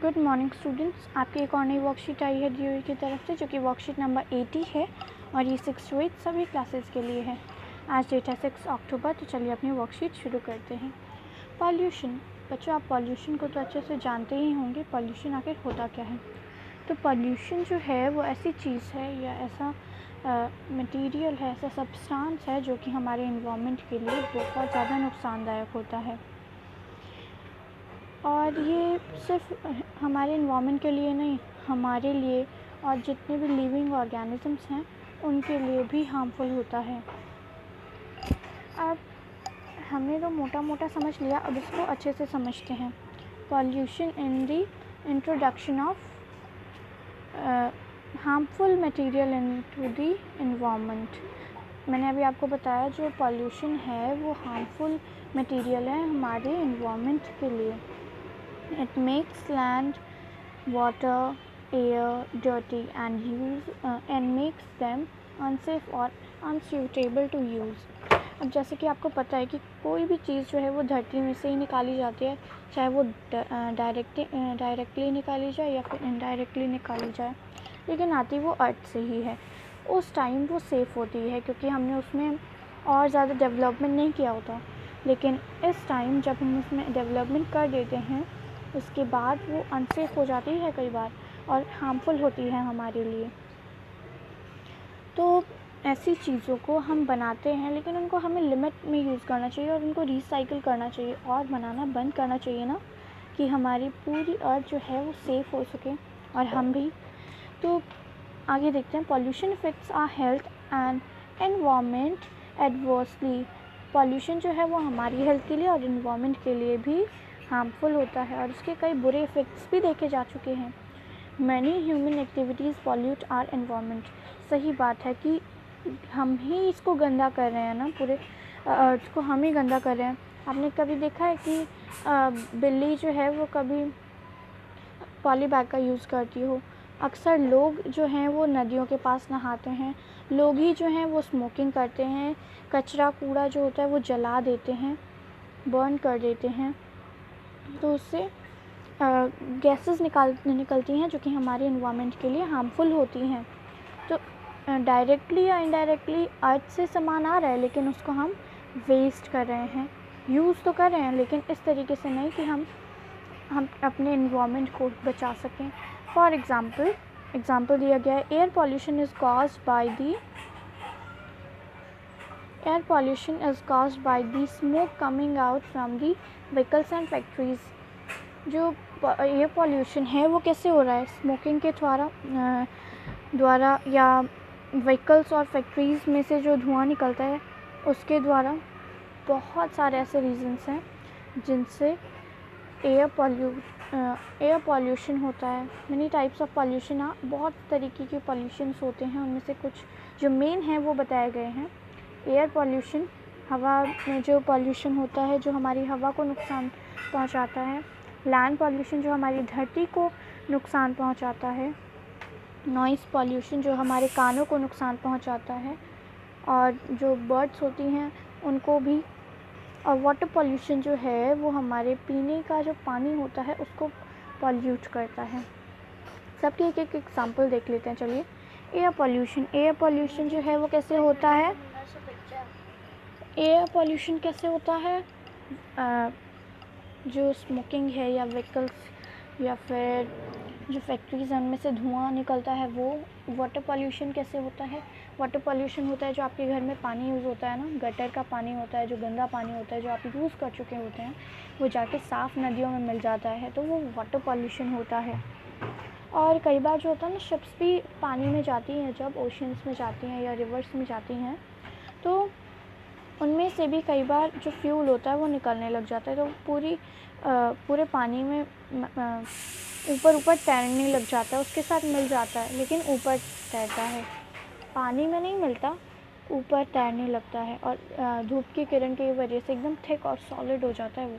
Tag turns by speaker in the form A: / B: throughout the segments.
A: Good morning students, आपकी एक और नई वर्कशीट आई है DOE की तरफ से, जो कि वर्कशीट नंबर 80 है और ये 6 to 8 सभी क्लासेस के लिए है। आज डेट है 6 अक्टूबर, तो चलिए अपनी वर्कशीट शुरू करते हैं। पॉल्यूशन। बच्चों, आप पॉल्यूशन को तो अच्छे से जानते ही होंगे। पॉल्यूशन आखिर होता क्या है? तो पॉल्यूशन जो है वो ऐसी चीज़ है या ऐसा मटेरियल है, ऐसा सब्सटेंस है जो कि हमारे एनवायरनमेंट के लिए बहुत ज़्यादा नुकसानदायक होता है। और ये सिर्फ हमारे एनवायरनमेंट के लिए नहीं, हमारे लिए और जितने भी लिविंग ऑर्गेनिजम्स हैं उनके लिए भी हार्मफुल होता है। अब हमने तो मोटा मोटा समझ लिया, अब इसको अच्छे से समझते हैं। Pollution in the introduction of harmful material into the environment. मैंने अभी आपको बताया जो पॉल्यूशन है वो हार्मफुल मटेरियल है हमारे एनवायरनमेंट के लिए। It makes land, water, air dirty and makes them unsafe or unsuitable to use. अब जैसे कि आपको पता है कि कोई भी चीज़ जो है वो धरती में से ही निकाली जाती है, चाहे वो डायरेक्टली निकाली जाए या फिर इनडायरेक्टली निकाली जाए, लेकिन आती वो अर्थ से ही है। उस टाइम वो सेफ़ होती है क्योंकि हमने उसमें और ज़्यादा डेवलपमेंट नहीं किया होता। लेकिन इस टाइम जब हम उसमें डेवलपमेंट कर देते हैं, उसके बाद वो अनसेफ हो जाती है कई बार और हार्मफुल होती है हमारे लिए। तो ऐसी चीज़ों को हम बनाते हैं, लेकिन उनको हमें लिमिट में यूज़ करना चाहिए और उनको रिसाइकिल करना चाहिए और बनाना बंद करना चाहिए ना, कि हमारी पूरी अर्थ जो है वो सेफ़ हो सके और हम भी। तो आगे देखते हैं। Pollution effects our health and environment adversely. Pollution जो है वो हमारी हेल्थ के लिए और एनवायरनमेंट के लिए भी हार्मफुल होता है और इसके कई बुरे इफ़ेक्ट्स भी देखे जा चुके हैं। Many human activities pollute our environment. सही बात है कि हम ही इसको गंदा कर रहे हैं ना, पूरे अर्थ को हम ही गंदा कर रहे हैं। आपने कभी देखा है कि बिल्ली जो है वो कभी पॉली बैग का यूज़ करती हो? अक्सर लोग जो हैं वो नदियों के पास नहाते हैं, लोग ही जो हैं वो स्मोकिंग करते हैं, कचरा कूड़ा जो होता है वो जला देते हैं, बर्न कर देते हैं, तो उससे गैसेस निकलती हैं जो कि हमारे एनवायरनमेंट के लिए हार्मफुल होती हैं। तो डायरेक्टली या इनडायरेक्टली अर्थ से सामान आ रहा है, लेकिन उसको हम वेस्ट कर रहे हैं, यूज़ तो कर रहे हैं लेकिन इस तरीके से नहीं कि हम अपने एनवायरनमेंट को बचा सकें। फॉर एग्ज़ाम्पल दिया गया है, air pollution is caused by the smoke coming out from the vehicles and factories। जो एयर पॉल्यूशन है वो कैसे हो रहा है? स्मोकिंग के द्वारा या व्हीकल्स और फैक्ट्रीज़ में से जो धुआं निकलता है उसके द्वारा। बहुत सारे ऐसे रीज़न्स हैं जिनसे एयर पॉल्यूशन होता है। मैनी टाइप्स ऑफ पॉल्यूशन, बहुत तरीके के पॉल्यूशंस होते हैं, उनमें से कुछ जो मेन हैं वो बताए गए हैं। एयर पॉल्यूशन, हवा में जो पॉल्यूशन होता है जो हमारी हवा को नुकसान पहुंचाता है। लैंड पॉल्यूशन जो हमारी धरती को नुकसान पहुंचाता है। नॉइज़ पॉल्यूशन जो हमारे कानों को नुकसान पहुंचाता है और जो बर्ड्स होती हैं उनको भी। और वाटर पॉल्यूशन जो है वो हमारे पीने का जो पानी होता है उसको पॉल्यूट करता है। सबके एक एक एग्जाम्पल देख लेते हैं। चलिए, एयर पॉल्यूशन जो है वो कैसे होता है? एयर पॉल्यूशन कैसे होता है? जो स्मोकिंग है या व्हीकल्स या फिर जो फैक्ट्रीज़ हैं उनमें से धुआं निकलता है वो। वाटर पॉल्यूशन कैसे होता है? वाटर पॉल्यूशन होता है जो आपके घर में पानी यूज़ होता है ना, गटर का पानी होता है, जो गंदा पानी होता है जो आप यूज़ कर चुके होते हैं, वो जाके साफ़ नदियों में मिल जाता है, तो वो वाटर पॉल्यूशन होता है। और कई बार जो होता है ना, शिप्स भी पानी में जाती हैं, जब ओशंस में जाती हैं या रिवर्स में जाती हैं, तो उनमें से भी कई बार जो फ्यूल होता है वो निकलने लग जाता है, तो पूरे पानी में ऊपर तैरने लग जाता है, उसके साथ मिल जाता है, लेकिन ऊपर तैरता है, पानी में नहीं मिलता, ऊपर तैरने लगता है और धूप की किरण की वजह से एकदम थिक और सॉलिड हो जाता है वो,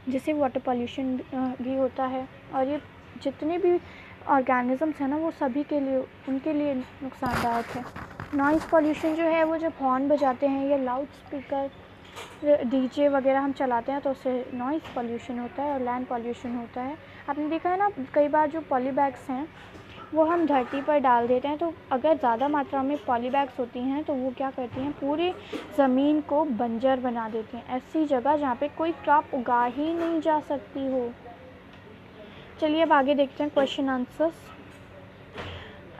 A: जिससे वाटर पॉल्यूशन भी होता है। और ये जितने भी ऑर्गेनिजम्स हैं ना वो सभी के लिए, उनके लिए नुकसानदायक है। नॉइज़ पॉल्यूशन जो है वो जब हॉर्न बजाते हैं या लाउड स्पीकर डीजे वगैरह हम चलाते हैं तो उससे नॉइज़ पॉल्यूशन होता है और लैंड पॉल्यूशन होता है। आपने देखा है ना, कई बार जो पॉली बैग्स हैं वो हम धरती पर डाल देते हैं, तो अगर ज़्यादा मात्रा में पॉली बैग्स होती हैं तो वो क्या करती हैं, पूरी ज़मीन को बंजर बना देती हैं, ऐसी जगह जहाँ पे कोई क्रॉप उगा ही नहीं जा सकती हो। चलिए अब आगे देखते हैं क्वेश्चन आंसर्स।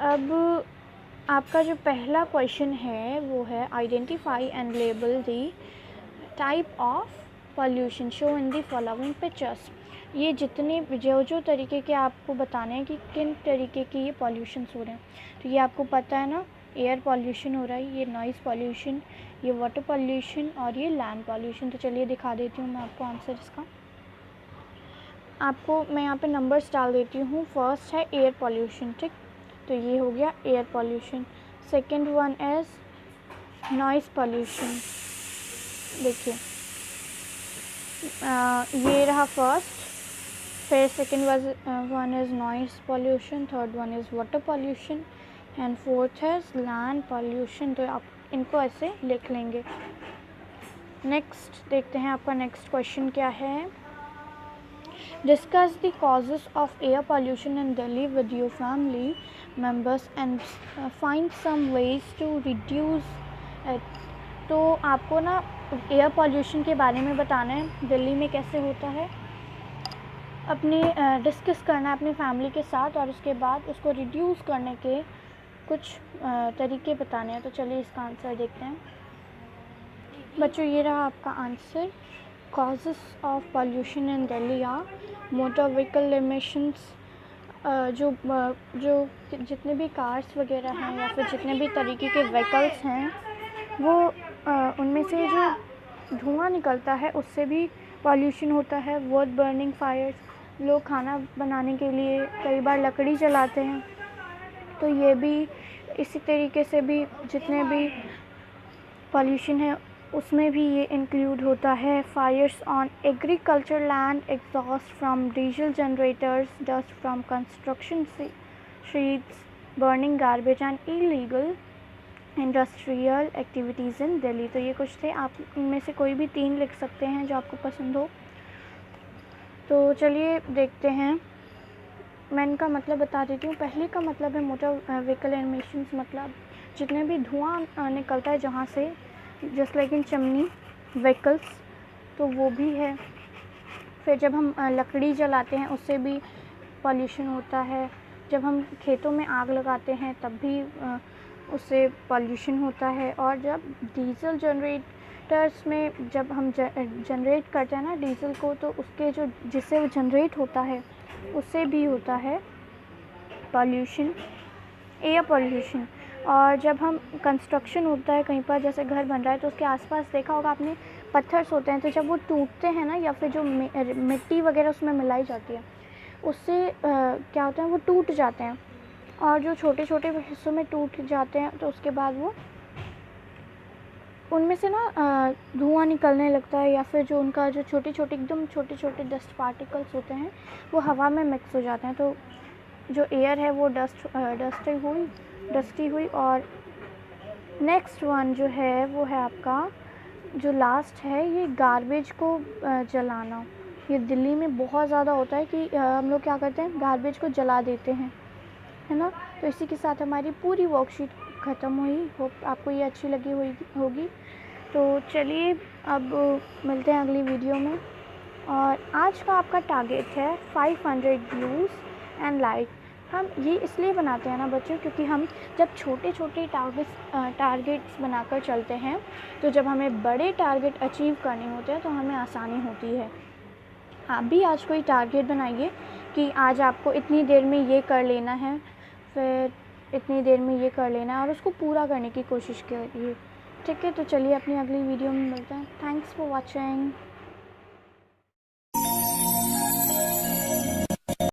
A: अब आपका जो पहला क्वेश्चन है वो है identify and label the type of pollution show in the following pictures. ये जितने जो तरीके के आपको बताने हैं कि किन तरीके के ये पॉल्यूशंस हो रहे हैं। तो ये आपको पता है ना, एयर पॉल्यूशन हो रहा है, ये नॉइज़ पॉल्यूशन, ये वाटर पॉल्यूशन और ये लैंड पॉल्यूशन। तो चलिए दिखा देती हूँ मैं आपको आंसर इसका। आपको मैं यहाँ पे नंबर्स डाल देती हूँ। फर्स्ट है एयर पॉल्यूशन, ठीक, तो ये हो गया air pollution. Second one is noise pollution, देखिए ये रहा फर्स्ट। फिर second one is noise pollution, third one is water pollution and fourth is land pollution. तो आप इनको ऐसे लिख लेंगे। नेक्स्ट देखते हैं आपका नेक्स्ट क्वेश्चन क्या है। Discuss the causes of air pollution in Delhi with your family members and find some ways to reduce it. तो आपको ना एयर पॉल्यूशन के बारे में बताना है, दिल्ली में कैसे होता है, अपनी डिस्कस करना है अपनी फैमिली के साथ, और उसके बाद उसको रिड्यूस करने के कुछ तरीके बताने हैं। तो चलिए इसका आंसर देखते हैं। बच्चों ये रहा आपका answer. Causes of pollution in Delhi are motor vehicle emissions. जो जितने भी कार्स वगैरह हैं या फिर जितने भी तरीके के व्हीकल्स हैं वो उनमें से जो धुआं निकलता है उससे भी पॉल्यूशन होता है। वुड बर्निंग फायर्स, लोग खाना बनाने के लिए कई बार लकड़ी जलाते हैं, तो ये भी इसी तरीके से भी जितने भी पॉल्यूशन है उसमें भी ये इंक्लूड होता है। Fires on agriculture land, exhaust from diesel generators, dust from construction streets, burning garbage and illegal industrial activities in Delhi. तो ये कुछ थे, आप इनमें से कोई भी 3 लिख सकते हैं जो आपको पसंद हो। तो चलिए देखते हैं, मैं इनका मतलब बता देती हूँ। पहले का मतलब है मोटर व्हीकल एमिशंस, मतलब जितने भी धुआं निकलता है जहाँ से, just like in chimney vehicles, तो वो भी है। फिर जब हम लकड़ी जलाते हैं उससे भी पॉल्यूशन होता है। जब हम खेतों में आग लगाते हैं तब भी उससे पॉल्यूशन होता है। और जब डीजल जनरेटर्स में जब हम जनरेट करते हैं ना डीजल को, तो उसके जो जिससे वो जनरेट होता है उससे भी होता है पॉल्यूशन, एयर पॉल्यूशन। और जब हम कंस्ट्रक्शन होता है कहीं पर, जैसे घर बन रहा है, तो उसके आसपास देखा होगा आपने पत्थर्स होते हैं, तो जब वो टूटते हैं ना, या फिर जो मिट्टी वगैरह उसमें मिलाई जाती है, उससे क्या होता है, वो टूट जाते हैं। और जो छोटे छोटे हिस्सों में टूट जाते हैं तो उसके बाद वो उनमें से ना धुआं निकलने लगता है, या फिर जो उनका जो एकदम छोटे छोटे डस्ट पार्टिकल्स होते हैं वो हवा में मिक्स हो जाते हैं। तो जो एयर है वो डस्टी हुई। और नेक्स्ट वन जो है वो है आपका जो लास्ट है, ये गार्बेज को जलाना। ये दिल्ली में बहुत ज़्यादा होता है कि हम लोग क्या करते हैं, गार्बेज को जला देते हैं, है ना। तो इसी के साथ हमारी पूरी वर्कशीट ख़त्म हुई। होप आपको ये अच्छी लगी होगी। तो चलिए अब मिलते हैं अगली वीडियो में। और आज का आपका टारगेट है 500 व्यूज़ एंड लाइक। हम ये इसलिए बनाते हैं ना बच्चों, क्योंकि हम जब छोटे छोटे टारगेट्स बनाकर चलते हैं, तो जब हमें बड़े टारगेट अचीव करने होते हैं तो हमें आसानी होती है। आप भी आज कोई टारगेट बनाइए कि आज आपको इतनी देर में ये कर लेना है, फिर इतनी देर में ये कर लेना है, और उसको पूरा करने की कोशिश करिए, ठीक है। तो चलिए अपनी अगली वीडियो में मिलते हैं। Thanks for watching.